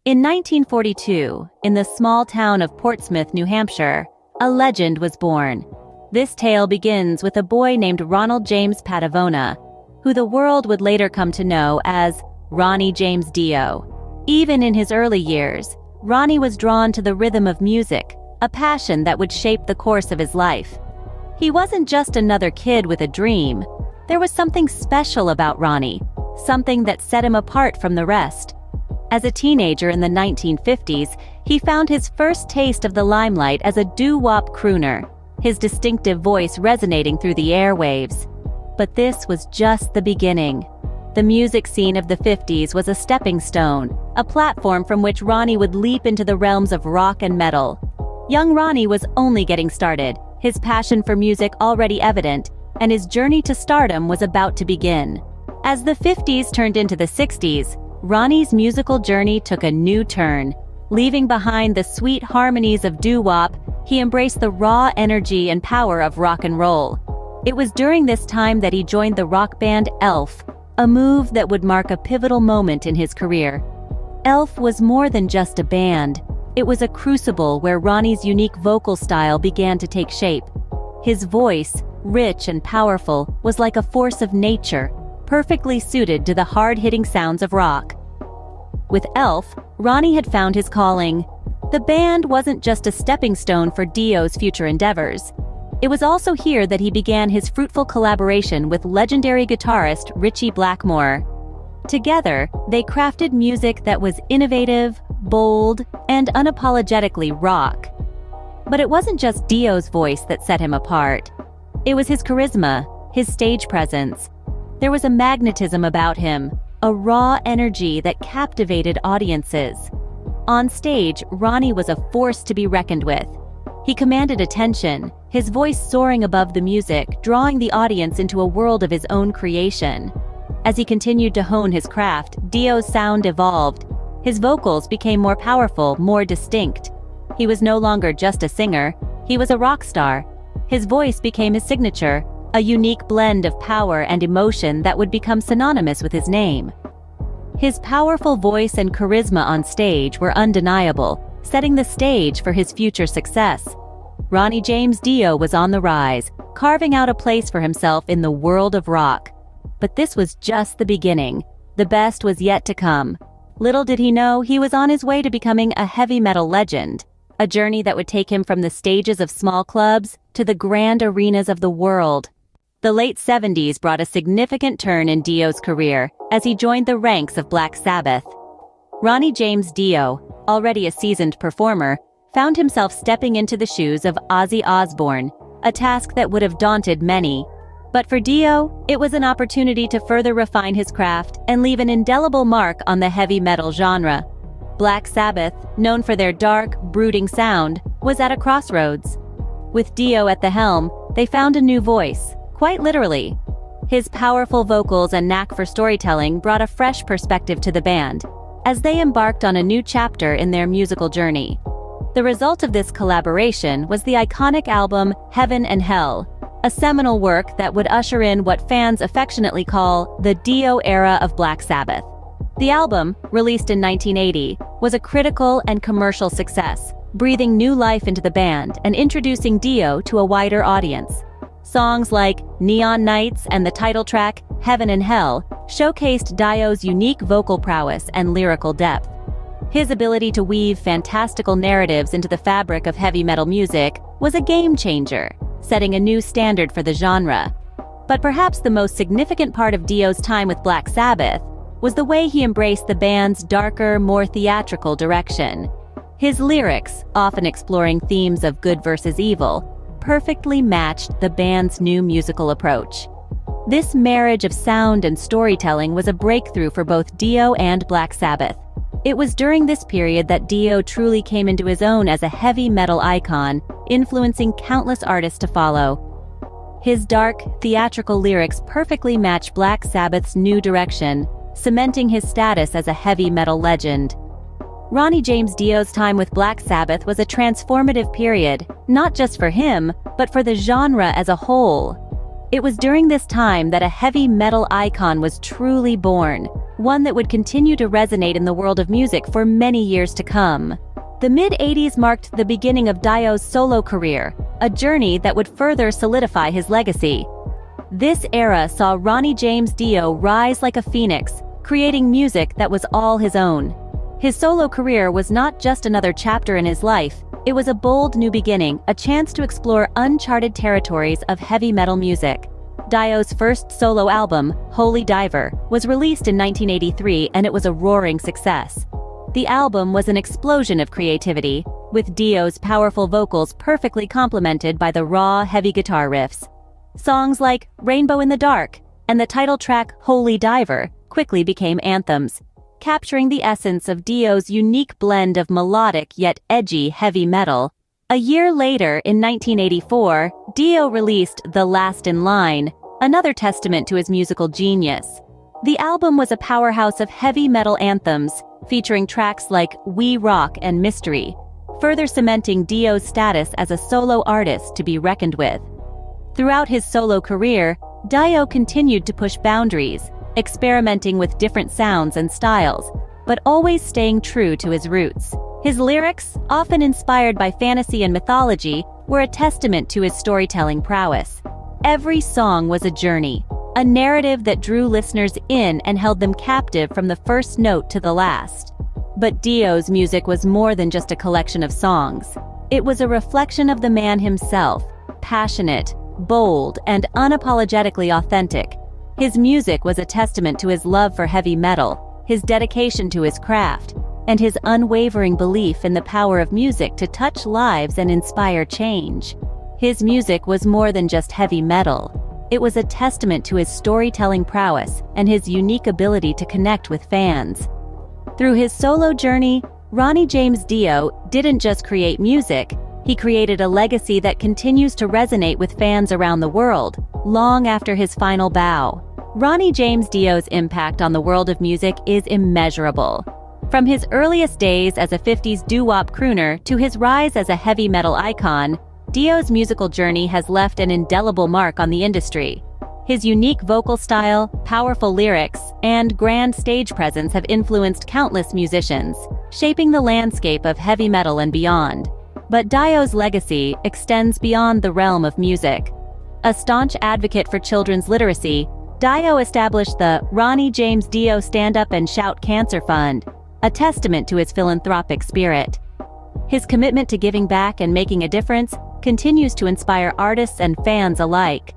In 1942, in the small town of Portsmouth, New Hampshire, a legend was born. This tale begins with a boy named Ronald James Padavona, who the world would later come to know as Ronnie James Dio. Even in his early years, Ronnie was drawn to the rhythm of music, a passion that would shape the course of his life. He wasn't just another kid with a dream. There was something special about Ronnie, something that set him apart from the rest. As a teenager in the 1950s, he found his first taste of the limelight as a doo-wop crooner, his distinctive voice resonating through the airwaves. But this was just the beginning. The music scene of the 50s was a stepping stone, a platform from which Ronnie would leap into the realms of rock and metal. Young Ronnie was only getting started, his passion for music already evident, and his journey to stardom was about to begin. As the 50s turned into the 60s, Ronnie's musical journey took a new turn. Leaving behind the sweet harmonies of doo-wop, he embraced the raw energy and power of rock and roll. It was during this time that he joined the rock band Elf, a move that would mark a pivotal moment in his career. Elf was more than just a band. It was a crucible where Ronnie's unique vocal style began to take shape. His voice, rich and powerful, was like a force of nature, perfectly suited to the hard-hitting sounds of rock. With Elf, Ronnie had found his calling. The band wasn't just a stepping stone for Dio's future endeavors. It was also here that he began his fruitful collaboration with legendary guitarist Ritchie Blackmore. Together, they crafted music that was innovative, bold, and unapologetically rock. But it wasn't just Dio's voice that set him apart. It was his charisma, his stage presence. There was a magnetism about him, a raw energy that captivated audiences. On stage, Ronnie was a force to be reckoned with. He commanded attention, his voice soaring above the music, drawing the audience into a world of his own creation. As he continued to hone his craft, Dio's sound evolved. His vocals became more powerful, more distinct. He was no longer just a singer, he was a rock star. His voice became his signature, a unique blend of power and emotion that would become synonymous with his name. His powerful voice and charisma on stage were undeniable, setting the stage for his future success. Ronnie James Dio was on the rise, carving out a place for himself in the world of rock. But this was just the beginning. The best was yet to come. Little did he know he was on his way to becoming a heavy metal legend, a journey that would take him from the stages of small clubs to the grand arenas of the world. The late 70s brought a significant turn in Dio's career as he joined the ranks of Black Sabbath. Ronnie James Dio, already a seasoned performer, found himself stepping into the shoes of Ozzy Osbourne, a task that would have daunted many. But for Dio, it was an opportunity to further refine his craft and leave an indelible mark on the heavy metal genre. Black Sabbath, known for their dark, brooding sound, was at a crossroads. With Dio at the helm, they found a new voice, quite literally. His powerful vocals and knack for storytelling brought a fresh perspective to the band, as they embarked on a new chapter in their musical journey. The result of this collaboration was the iconic album Heaven and Hell, a seminal work that would usher in what fans affectionately call the Dio era of Black Sabbath. The album, released in 1980, was a critical and commercial success, breathing new life into the band and introducing Dio to a wider audience. Songs like Neon Nights and the title track, Heaven and Hell, showcased Dio's unique vocal prowess and lyrical depth. His ability to weave fantastical narratives into the fabric of heavy metal music was a game-changer, setting a new standard for the genre. But perhaps the most significant part of Dio's time with Black Sabbath was the way he embraced the band's darker, more theatrical direction. His lyrics, often exploring themes of good versus evil, perfectly matched the band's new musical approach. This marriage of sound and storytelling was a breakthrough for both Dio and Black Sabbath. It was during this period that Dio truly came into his own as a heavy metal icon, influencing countless artists to follow. His dark, theatrical lyrics perfectly match Black Sabbath's new direction, cementing his status as a heavy metal legend. Ronnie James Dio's time with Black Sabbath was a transformative period, not just for him, but for the genre as a whole. It was during this time that a heavy metal icon was truly born, one that would continue to resonate in the world of music for many years to come. The mid-80s marked the beginning of Dio's solo career, a journey that would further solidify his legacy. This era saw Ronnie James Dio rise like a phoenix, creating music that was all his own. His solo career was not just another chapter in his life, it was a bold new beginning, a chance to explore uncharted territories of heavy metal music. Dio's first solo album, Holy Diver, was released in 1983 and it was a roaring success. The album was an explosion of creativity, with Dio's powerful vocals perfectly complemented by the raw, heavy guitar riffs. Songs like Rainbow in the Dark and the title track Holy Diver quickly became anthems, capturing the essence of Dio's unique blend of melodic yet edgy heavy metal. A year later, in 1984, Dio released The Last in Line, another testament to his musical genius. The album was a powerhouse of heavy metal anthems, featuring tracks like We Rock and Mystery, further cementing Dio's status as a solo artist to be reckoned with. Throughout his solo career, Dio continued to push boundaries, experimenting with different sounds and styles, but always staying true to his roots. His lyrics, often inspired by fantasy and mythology, were a testament to his storytelling prowess. Every song was a journey, a narrative that drew listeners in and held them captive from the first note to the last. But Dio's music was more than just a collection of songs. It was a reflection of the man himself, passionate, bold, and unapologetically authentic. His music was a testament to his love for heavy metal, his dedication to his craft, and his unwavering belief in the power of music to touch lives and inspire change. His music was more than just heavy metal. It was a testament to his storytelling prowess and his unique ability to connect with fans. Through his solo journey, Ronnie James Dio didn't just create music, he created a legacy that continues to resonate with fans around the world, long after his final bow. Ronnie James Dio's impact on the world of music is immeasurable. From his earliest days as a 50s doo-wop crooner to his rise as a heavy metal icon, Dio's musical journey has left an indelible mark on the industry. His unique vocal style, powerful lyrics, and grand stage presence have influenced countless musicians, shaping the landscape of heavy metal and beyond. But Dio's legacy extends beyond the realm of music. A staunch advocate for children's literacy, Dio established the Ronnie James Dio Stand Up and Shout Cancer Fund, a testament to his philanthropic spirit. His commitment to giving back and making a difference continues to inspire artists and fans alike.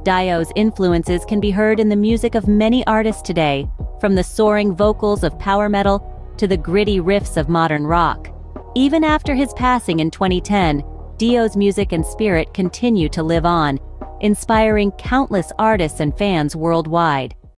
Dio's influences can be heard in the music of many artists today, from the soaring vocals of power metal to the gritty riffs of modern rock. Even after his passing in 2010, Dio's music and spirit continue to live on, inspiring countless artists and fans worldwide.